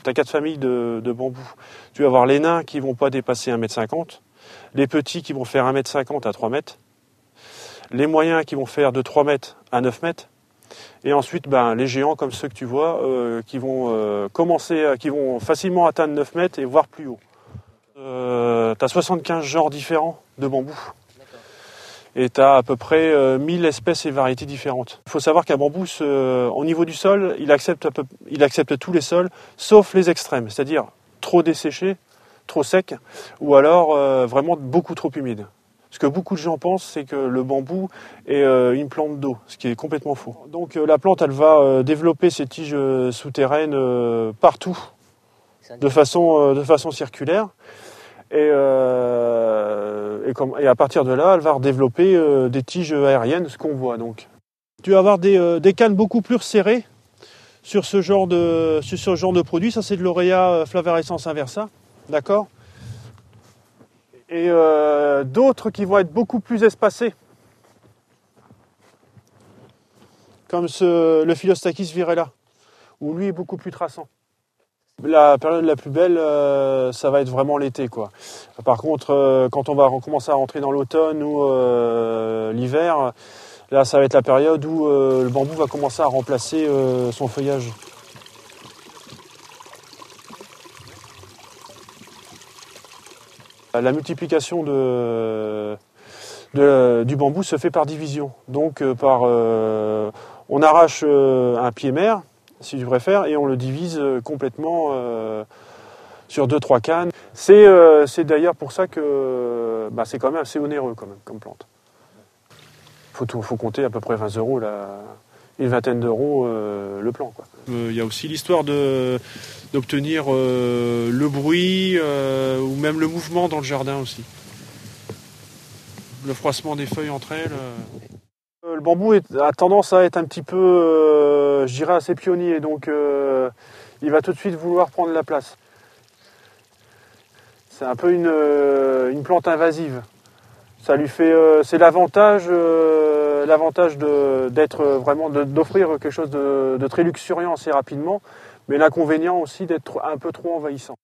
Tu as 4 familles de bambous. Tu vas avoir les nains qui ne vont pas dépasser 1,50 m, les petits qui vont faire 1,50 m à 3 mètres, les moyens qui vont faire de 3 mètres à 9 mètres, et ensuite les géants comme ceux que tu vois qui vont qui vont facilement atteindre 9 mètres et voire plus haut. Tu as 75 genres différents de bambous. Et tu as à peu près 1000 espèces et variétés différentes. Il faut savoir qu'un bambou, au niveau du sol, il accepte tous les sols, sauf les extrêmes, c'est-à-dire trop desséché, trop sec, ou alors vraiment beaucoup trop humide. Ce que beaucoup de gens pensent, c'est que le bambou est une plante d'eau, ce qui est complètement faux. Donc la plante, elle va développer ses tiges souterraines partout, de façon circulaire. Et à partir de là, elle va redévelopper des tiges aériennes, ce qu'on voit donc. Tu vas avoir des cannes beaucoup plus resserrées sur ce genre de produit. Ça, c'est de l'Aurea flavarescens inversa, d'accord. Et d'autres qui vont être beaucoup plus espacées, comme le Philostachys virella, où lui est beaucoup plus traçant. La période la plus belle, ça va être vraiment l'été, quoi. Par contre, quand on va commencer à rentrer dans l'automne ou l'hiver, là, ça va être la période où le bambou va commencer à remplacer son feuillage. La multiplication du bambou se fait par division. Donc, on arrache un pied mère, si tu préfères, et on le divise complètement sur 2-3 cannes. C'est d'ailleurs pour ça que c'est quand même assez onéreux quand même, comme plante. Faut compter à peu près 20 €, une vingtaine d'euros le plan, quoi. Il y a aussi l'histoire d'obtenir le bruit ou même le mouvement dans le jardin aussi. Le froissement des feuilles entre elles. Le bambou a tendance à être un petit peu, je dirais, assez pionnier, donc il va tout de suite vouloir prendre la place. C'est un peu une plante invasive. Ça lui fait, c'est l'avantage d'offrir quelque chose de très luxuriant assez rapidement, mais l'inconvénient aussi d'être un peu trop envahissant.